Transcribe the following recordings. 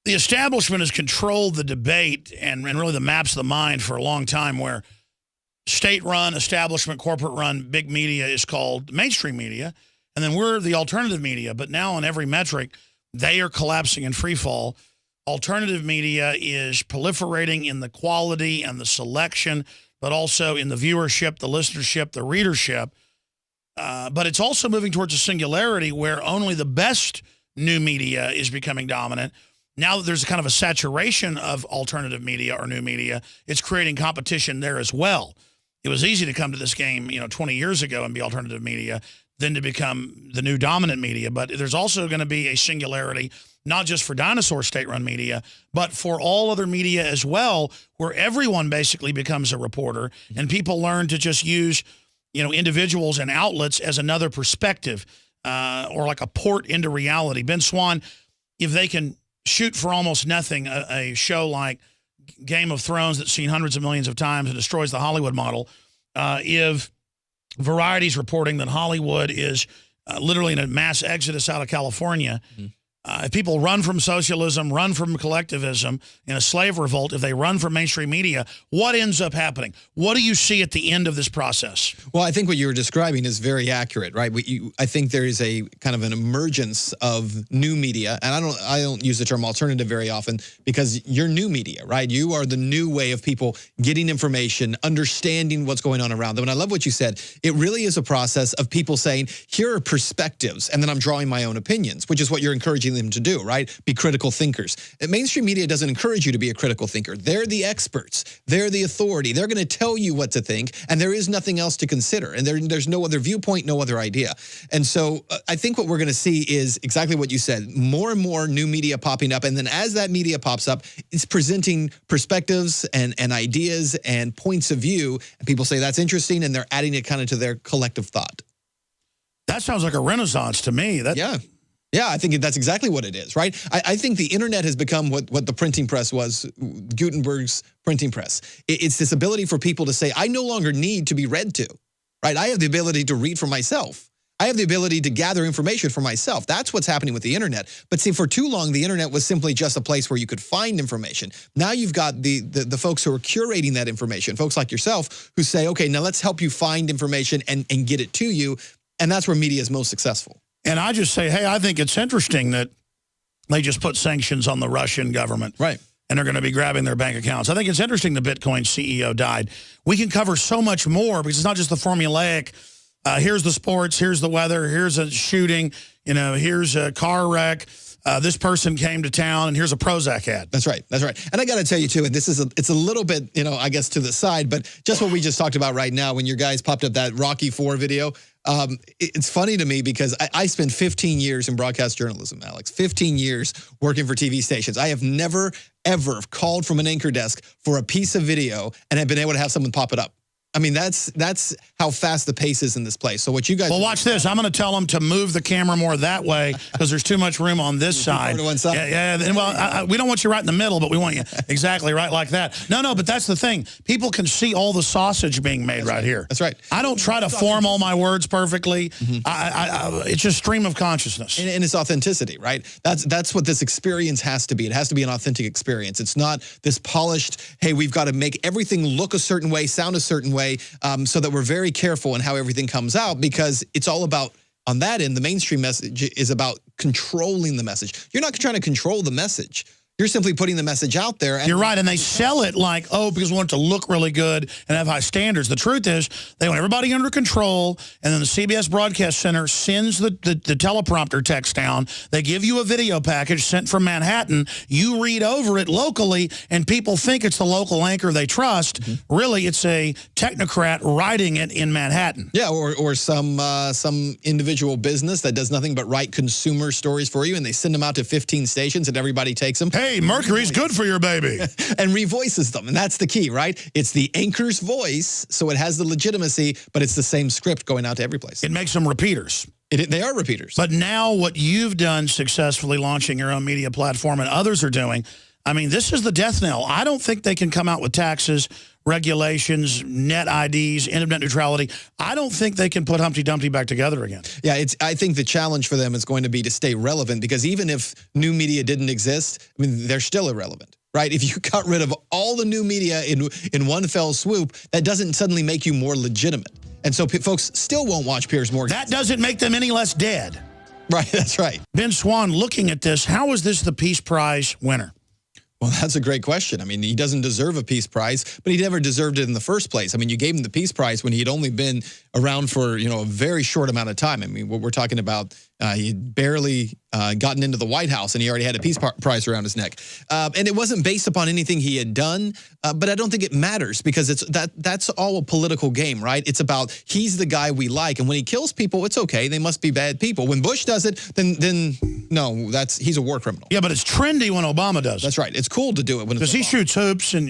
The establishment has controlled the debate and really the maps of the mind for a long time, where state-run, establishment, corporate-run big media is called mainstream media, and then we're the alternative media. But now on every metric, they are collapsing in free fall. Alternative media is proliferating in the quality and the selection, but also in the viewership, the listenership, the readership. But it's also moving towards a singularity where only the best new media is becoming dominant. Now that there's kind of a saturation of alternative media or new media, it's creating competition there as well. It was easy to come to this game, 20 years ago and be alternative media, than to become the new dominant media. But there's also going to be a singularity, not just for dinosaur state-run media, but for all other media as well, where everyone basically becomes a reporter and people learn to just use, individuals and outlets as another perspective or like a port into reality. Ben Swan, if they can shoot for almost nothing a show like Game of Thrones that's seen hundreds of millions of times and destroys the Hollywood model, if Variety's reporting that Hollywood is literally in a mass exodus out of California, if people run from socialism, run from collectivism in a slave revolt, if they run from mainstream media, what ends up happening? What do you see at the end of this process? Well, I think what you were describing is very accurate, right? I think there is a kind of an emergence of new media, and I don't use the term alternative very often because you're new media, right? You are the new way of people getting information, understanding what's going on around them. And I love what you said. It really is a process of people saying, here are perspectives, and then I'm drawing my own opinions, which is what you're encouraging them to do, right? Be critical thinkers. And mainstream media doesn't encourage you to be a critical thinker. They're the experts. They're the authority. They're going to tell you what to think, and there is nothing else to consider. And there's no other viewpoint, no other idea. And so I think what we're going to see is exactly what you said, more and more new media popping up. And then as that media pops up, it's presenting perspectives and ideas and points of view. And people say that's interesting, and they're adding it kind of to their collective thought. That sounds like a renaissance to me. Yeah, I think that's exactly what it is, right? I think the internet has become what the printing press was, Gutenberg's printing press. It's this ability for people to say, I no longer need to be read to, right? I have the ability to read for myself. I have the ability to gather information for myself. That's what's happening with the internet. But see, for too long, the internet was simply just a place where you could find information. Now you've got the folks who are curating that information, folks like yourself, who say, okay, now let's help you find information and get it to you. And that's where media is most successful. And I just say, hey, I think it's interesting that they just put sanctions on the Russian government. Right. And they're going to be grabbing their bank accounts. I think it's interesting the Bitcoin CEO died. We can cover so much more because it's not just the formulaic, here's the sports, here's the weather, here's a shooting, here's a car wreck. This person came to town, and here's a Prozac ad. That's right. That's right. And I got to tell you, too, and it's a little bit, I guess, to the side, but just what we just talked about right now when your guys popped up that Rocky IV video, it's funny to me because I spent 15 years in broadcast journalism, Alex, 15 years working for TV stations. I have never, ever called from an anchor desk for a piece of video and have been able to have someone pop it up. I mean, that's how fast the pace is in this place. So what you guys... Well, watch this. I'm going to tell them to move the camera more that way because there's too much room on this side. To one side. Yeah. Well, we don't want you right in the middle, but we want you exactly right like that. No, but that's the thing. People can see all the sausage being made right here. That's right. I don't try to form all my words perfectly. It's just stream of consciousness. And it's authenticity, right? That's what this experience has to be. It has to be an authentic experience. It's not this polished, hey, we've got to make everything look a certain way, sound a certain way, so that we're very careful in how everything comes out, because it's all about, on that end, the mainstream message is about controlling the message. You're not trying to control the message. You're simply putting the message out there. You're right, and they sell it like, because we want it to look really good and have high standards. The truth is, they want everybody under control, and then the CBS Broadcast Center sends the teleprompter text down. They give you a video package sent from Manhattan. You read over it locally, and people think it's the local anchor they trust. Really, it's a technocrat writing it in Manhattan. Yeah, or some individual business that does nothing but write consumer stories for you, and they send them out to 15 stations, and everybody takes them. Hey, Mercury's good for your baby. And revoices them. And that's the key, right? It's the anchor's voice, so it has the legitimacy, but it's the same script going out to every place. It makes them repeaters. They are repeaters. But now what you've done successfully launching your own media platform and others are doing, I mean, this is the death knell. I don't think they can come out with taxes, regulations, net IDs, internet neutrality. I don't think they can put Humpty Dumpty back together again. Yeah, I think the challenge for them is going to be to stay relevant, because even if new media didn't exist, I mean, they're still irrelevant. Right? If you got rid of all the new media in one fell swoop, that doesn't suddenly make you more legitimate. And so folks still won't watch Piers Morgan. That doesn't make them any less dead. Right, that's right. Ben Swan, looking at this, how is this the Peace Prize winner? Well, that's a great question. I mean, he doesn't deserve a Peace Prize, but he never deserved it in the first place. I mean, you gave him the Peace Prize when he had only been around for, a very short amount of time. I mean, what we're talking about, he had barely gotten into the White House, and he already had a Peace Prize around his neck. And it wasn't based upon anything he had done, but I don't think it matters, because that's all a political game, right? It's about he's the guy we like, and when he kills people, it's okay. They must be bad people. When Bush does it, then no, he's a war criminal. Yeah, but it's trendy when Obama does it. That's right. It's cool to do it when it's because he shoots hoops and,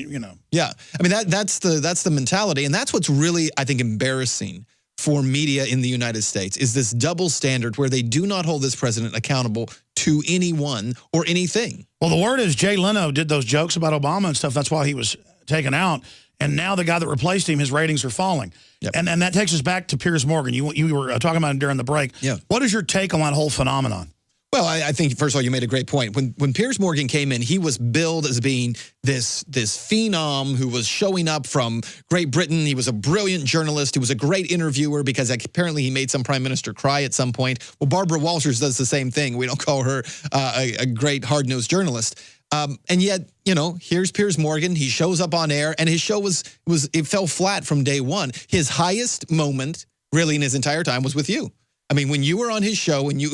Yeah, I mean, that's the mentality, and that's what's really, I think, embarrassing for media in the United States, is this double standard where they do not hold this president accountable to anyone or anything. Well, the word is Jay Leno did those jokes about Obama and stuff. That's why he was taken out. And now the guy that replaced him, his ratings are falling. Yep. And that takes us back to Piers Morgan. You were talking about him during the break. Yeah. What is your take on that whole phenomenon? Well, I think, first of all, you made a great point. When Piers Morgan came in, he was billed as being this phenom who was showing up from Great Britain. He was a brilliant journalist. He was a great interviewer, because apparently he made some prime minister cry at some point. Well, Barbara Walters does the same thing. We don't call her a great hard-nosed journalist. And yet, here's Piers Morgan. He shows up on air, and his show it fell flat from day one. His highest moment, really, in his entire time was with you. I mean, when you were on his show and you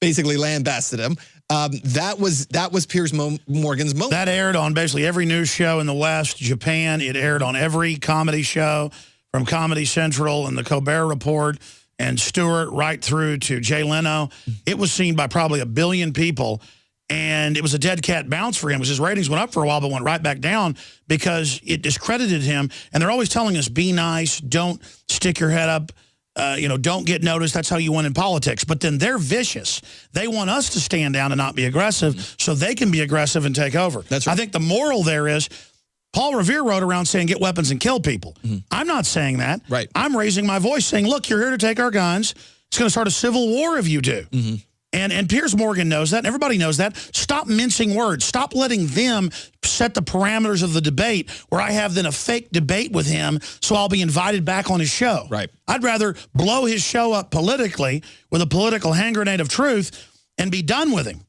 basically lambasted him, that was Piers Morgan's moment. That aired on basically every news show in the West, Japan. It aired on every comedy show, from Comedy Central and the Colbert Report and Stewart right through to Jay Leno. It was seen by probably 1 billion people, and it was a dead cat bounce for him. His ratings went up for a while but went right back down because it discredited him. And they're always telling us, be nice, don't stick your head up. Don't get noticed. That's how you win in politics. But then they're vicious. They want us to stand down and not be aggressive so they can be aggressive and take over. That's right. I think the moral there is, Paul Revere rode around saying, get weapons and kill people. I'm not saying that. Right. I'm raising my voice saying, look, you're here to take our guns. It's going to start a civil war if you do. And Piers Morgan knows that, and everybody knows that. Stop mincing words. Stop letting them set the parameters of the debate where I have then a fake debate with him so I'll be invited back on his show. Right. I'd rather blow his show up politically with a political hand grenade of truth and be done with him.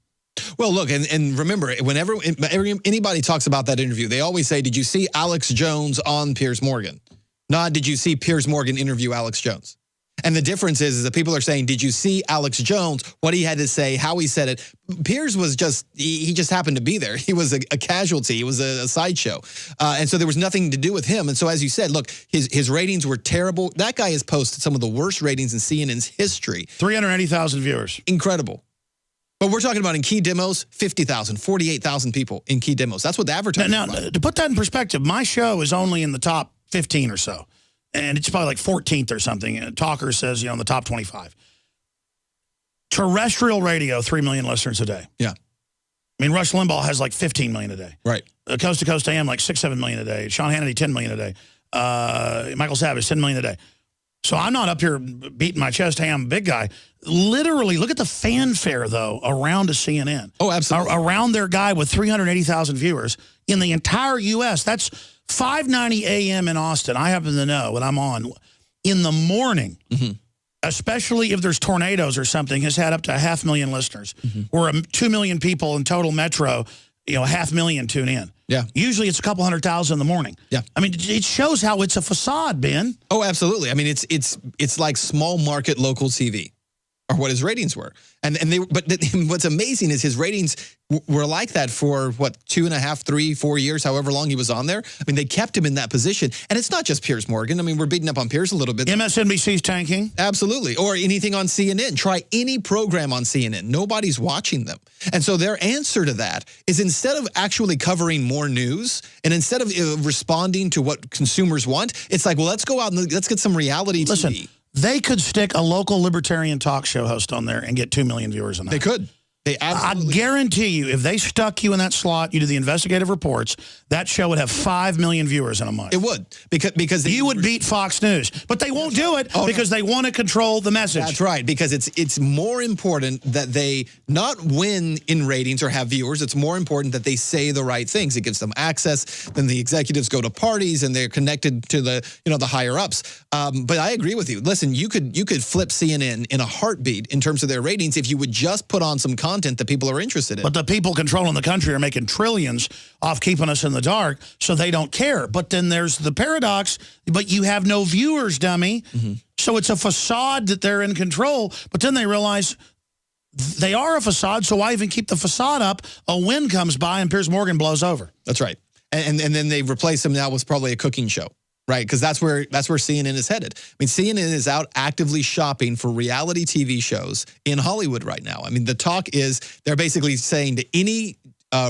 Well, look, and remember, whenever anybody talks about that interview, they always say, did you see Alex Jones on Piers Morgan? Not, did you see Piers Morgan interview Alex Jones? And the difference is that people are saying, did you see Alex Jones, what he had to say, how he said it? Piers was he just happened to be there. He was a casualty. He was a sideshow. And so there was nothing to do with him. And so, as you said, look, his ratings were terrible. That guy has posted some of the worst ratings in CNN's history. 380,000 viewers. Incredible. But we're talking about in key demos, 50,000, 48,000 people in key demos. That's what the advertising Now, to put that in perspective, my show is only in the top 15 or so. And it's probably like 14th or something. Talker says, in the top 25. Terrestrial radio, 3 million listeners a day. Yeah. I mean, Rush Limbaugh has like 15 million a day. Right. Coast to Coast AM, like 6-7 million a day. Sean Hannity, 10 million a day. Michael Savage, 10 million a day. So I'm not up here beating my chest, hey, I'm a big guy. Literally, look at the fanfare, though, around a CNN. Oh, absolutely. Around their guy with 380,000 viewers in the entire U.S. That's 5:90 a.m. in Austin. I happen to know when I'm on in the morning, especially if there's tornadoes or something, has had up to 500,000 listeners. Or 2 million people in total metro, 500,000 tune in. Yeah. Usually it's a couple 100,000 in the morning. Yeah. I mean, it shows how it's a facade, Ben. Oh, absolutely. I mean, it's like small market local TV, or what his ratings were. But what's amazing is his ratings were like that for, 2.5, 3, 4 years, however long he was on there. I mean, they kept him in that position. And it's not just Piers Morgan. I mean, we're beating up on Piers a little bit. MSNBC's tanking. Absolutely. Or anything on CNN. Try any program on CNN. Nobody's watching them. And so their answer to that is, instead of actually covering more news, and instead of responding to what consumers want, it's like, well, let's go out and let's get some reality TV. Listen, they could stick a local libertarian talk show host on there and get 2 million viewers a night. They could. They absolutely. I guarantee you, if they stuck you in that slot, you do the investigative reports, that show would have 5 million viewers in a month. It would, because you would beat Fox News, but they won't do it because they want to control the message. That's right, because it's more important that they not win in ratings or have viewers. It's more important that they say the right things. It gives them access. Then the executives go to parties and they're connected to the the higher ups. But I agree with you. Listen, you could flip CNN in a heartbeat in terms of their ratings if you would just put on some content that people are interested in. But the people controlling the country are making trillions off keeping us in the dark, so they don't care. But then there's the paradox, but you have no viewers, dummy. So it's a facade that they're in control, but then they realize they are a facade, so why even keep the facade up? A wind comes by and Piers Morgan blows over. That's right. And then they replace him now with probably a cooking show. Right, because that's where CNN is headed. I mean, CNN is out actively shopping for reality TV shows in Hollywood right now. I mean, the talk is they're basically saying to any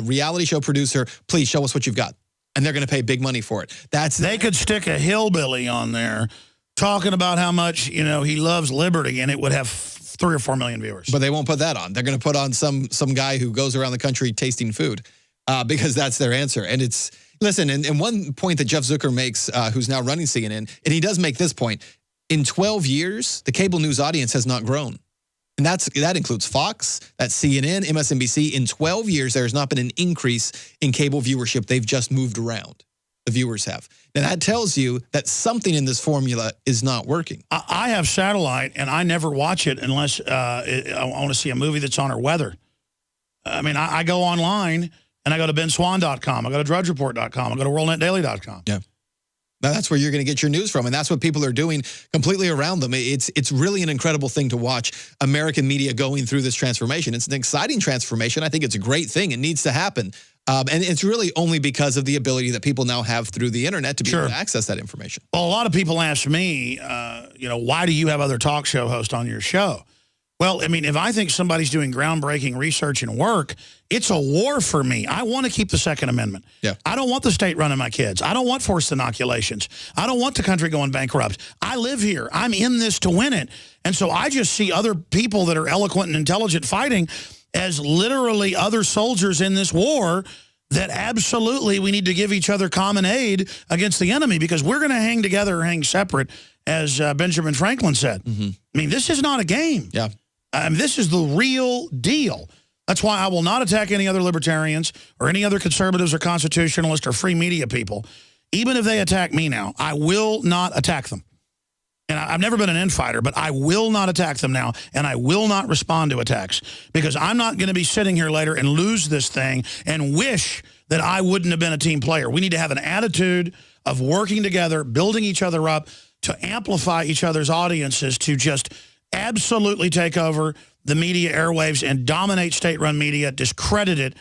reality show producer, please show us what you've got. And they're going to pay big money for it. They could stick a hillbilly on there talking about how much, he loves liberty, and it would have 3 or 4 million viewers. But they won't put that on. They're going to put on some guy who goes around the country tasting food because that's their answer. And it's... Listen, and one point that Jeff Zucker makes, who's now running CNN, and he does make this point, in 12 years, the cable news audience has not grown. And that includes Fox, that's CNN, MSNBC. In 12 years, there has not been an increase in cable viewership. They've just moved around. The viewers have. Now, that tells you that something in this formula is not working. I have satellite, and I never watch it unless I want to see a movie that's on or weather. I mean, I go online... And I go to benswan.com. I go to drudgereport.com. I go to worldnetdaily.com. Yeah. Now, that's where you're going to get your news from, and that's what people are doing completely around them. It's really an incredible thing to watch American media going through this transformation. It's an exciting transformation. I think it's a great thing. It needs to happen. And it's really only because of the ability that people now have through the internet to be able to access that information. Well, a lot of people ask me, why do you have other talk show hosts on your show? Well, I mean, if I think somebody's doing groundbreaking research and work, it's a war for me. I want to keep the Second Amendment. Yeah. I don't want the state running my kids. I don't want forced inoculations. I don't want the country going bankrupt. I live here. I'm in this to win it. And so I just see other people that are eloquent and intelligent fighting as literally other soldiers in this war that absolutely we need to give each other common aid against the enemy because we're going to hang together or hang separate, as Benjamin Franklin said. I mean, this is not a game. Yeah. This is the real deal. That's why I will not attack any other libertarians or any other conservatives or constitutionalists or free media people. Even if they attack me now, I will not attack them. And I've never been an infighter, but I will not attack them now, and I will not respond to attacks because I'm not going to be sitting here later and lose this thing and wish that I wouldn't have been a team player. We need to have an attitude of working together, building each other up to amplify each other's audiences, to just absolutely take over the media airwaves and dominate state-run media, discredit it,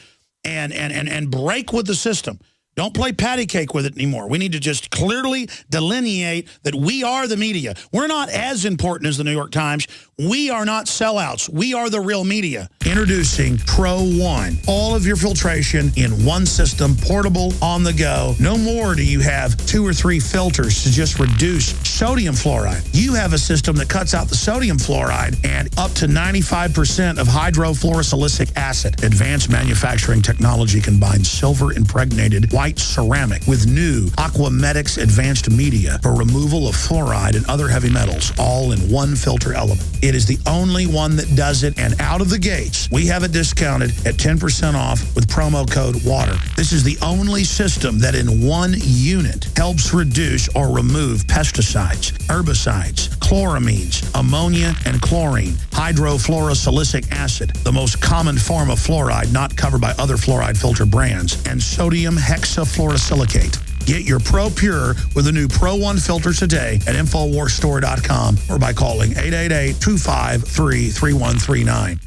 and break with the system. Don't play patty cake with it anymore. We need to just clearly delineate that we are the media. We're not as important as the New York Times. We are not sellouts. We are the real media. Introducing Pro One. All of your filtration in one system, portable, on the go. No more do you have 2 or 3 filters to just reduce sodium fluoride. You have a system that cuts out the sodium fluoride and up to 95% of hydrofluorosilicic acid. Advanced manufacturing technology combines silver-impregnated white ceramic with new Aquamedics advanced media for removal of fluoride and other heavy metals, all in one filter element. It is the only one that does it, and out of the gates, we have it discounted at 10% off with promo code WATER. This is the only system that in one unit helps reduce or remove pesticides, herbicides, chloramines, ammonia, and chlorine, hydrofluorosilicic acid, the most common form of fluoride not covered by other fluoride filter brands, and sodium hexafluorosilicate. Get your Pro Pure with the new Pro One filter today at InfoWarsStore.com or by calling 888-253-3139.